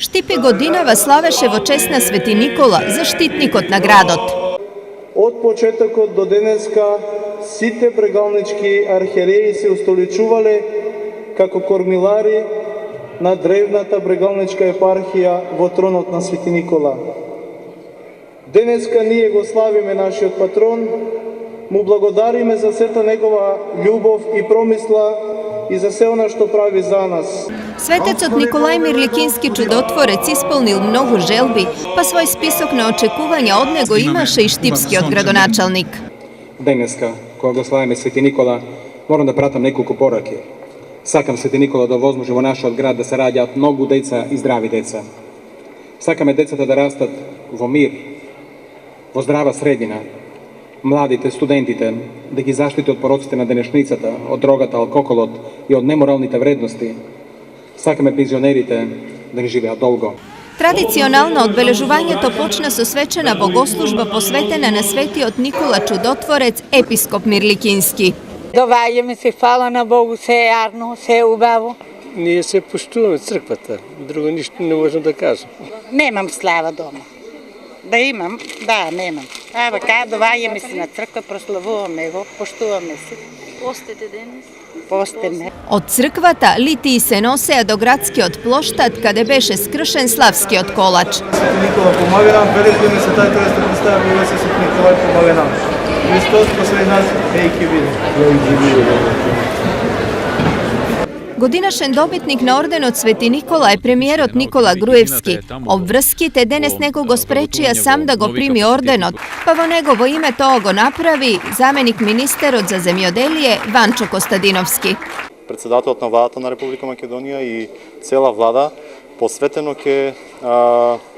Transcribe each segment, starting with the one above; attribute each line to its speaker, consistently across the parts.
Speaker 1: Штипи годинава славеше во чест на Свети Никола, заштитникот на градот.
Speaker 2: Од почетокот до денеска сите брегалнички архиереи се устоличувале како кормилари на древната брегалничка епархија во тронот на Свети Никола. Денеска ние го славиме нашиот патрон, му благодариме за сета негова љубов и промисла и за се она што прави за нас.
Speaker 1: Светецот Николај Мирликински чудотворец исполнил многу желби, па свој список на очекувања од него имаше и штипскиот градоначалник.
Speaker 3: Денеска, кога го славиме Свети Никола, морам да пратам неколку пораки. Сакам Свети Никола да возможи во нашиот град да се раѓаат многу деца и здрави деца. Сакаме децата да растат во мир, во здрава средина, младите, студентите, да ги заштити од пороците на денешницата, од дрогата, алкохолот и од неморалните вредности. Сакаме пензионерите да ни живеат долго.
Speaker 1: Традиционално одбележувањето почна со свечена богослужба посветена на Светиот Никола Чудотворец, епископ Мирликински.
Speaker 4: Доваѓаме се, фала на Богу, се е јарно, се е убаво.
Speaker 5: Ние се поштуваме црквата, друго ништо не можам да кажам.
Speaker 4: Немам слава дома. Да имам, да, немам. Вака, доваѓаме се на црква, прославуваме го, поштуваме се.
Speaker 6: Постете денес?
Speaker 4: Постеме.
Speaker 1: Од црквата литии се носеа до градскиот плоштад, каде беше скршен славскиот колач.
Speaker 2: Свети Никола помага нам, велико име се тај треба да представи во се Свети Николај помага нам. Христос посреди нас, ејки биде.
Speaker 1: Годинашен добитник на орденот Свети Никола е премиерот Никола Груевски. Обврските денес него го спречија сам да го прими орденот, па во негово име тоа го направи заменик министерот за земјоделие Ванчо Костадиновски.
Speaker 7: Председателот на владата на Република Македонија и цела влада посветено ќе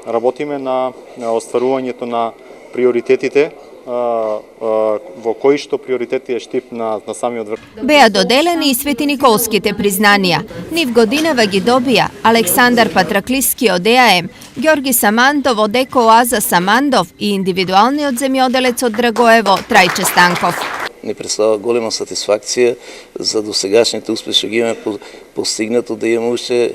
Speaker 7: работиме на остварувањето на приоритетите, во кои што приоритети е Штип на самиот врв.
Speaker 1: Беа доделени и светиниколските признанија. Нив годинава ги добија Александар Патраклиски од ЕАМ, Ѓорги Самандов од Еко Оаза Самандов и индивидуалниот земјоделец од Драгоево Трајче Станков.
Speaker 8: Ни представува голема сатисфакција за досегашните успеши што ги имаме постигнато, да имаме уште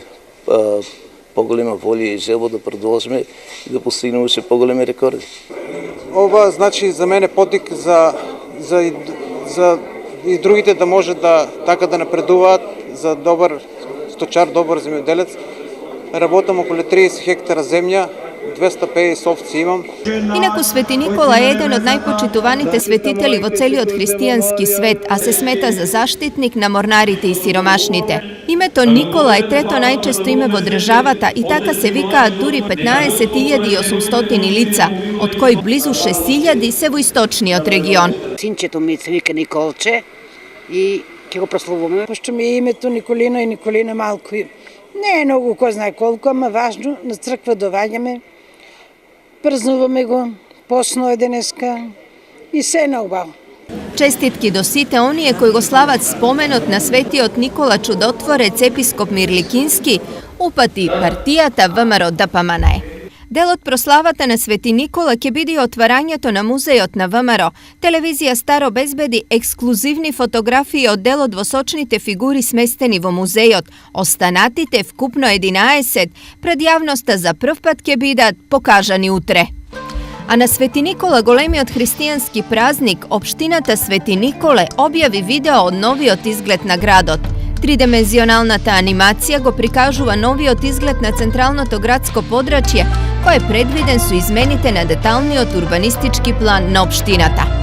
Speaker 8: поголема волја и желба да продолжиме и да постигнеме уште поголеми рекорди.
Speaker 2: Ова значи за мене потик за и другите да може да така да напредуваат за добар сточар, добар земјоделец. Работам околу 30 хектара земја, 250 овци имам.
Speaker 1: Инаку Свети Никола е еден од најпочитуваните светители во целиот христијански свет, а се смета за заштитник на морнарите и сиромашните. Името Никола е трето најчесто име во државата и така се викаат дури 15.800 лица, од кои близу 6.000 се во источниот регион.
Speaker 4: Синчето ми се вика Николче и ќе го прославуваме.
Speaker 9: Пошто ми е името Николина и Николина малку. Не е многу кој знае колку, ама важно, на црква доваѓаме, празнуваме го, посно е денеска и се наубаво.
Speaker 1: Честитки до сите оние кои го слават споменот на Светиот Никола Чудотворец, епископ Мирликински, упати партијата ВМРО ДПМНЕ. Дел од прославата на Свети Никола ќе биде отварањето на музејот на ВМРО. Телевизија Стар обезбеди ексклузивни фотографии од дел од восочните фигури сместени во музејот. Останатите, вкупно 11, пред јавноста за прв пат ќе бидат покажани утре. А на Свети Никола, големиот христијански празник, општината Свети Николе објави видео од новиот изглед на градот. Тридимензионалната анимација го прикажува новиот изглед на централното градско подрачје, кој е предвиден со измените на деталниот урбанистички план на општината.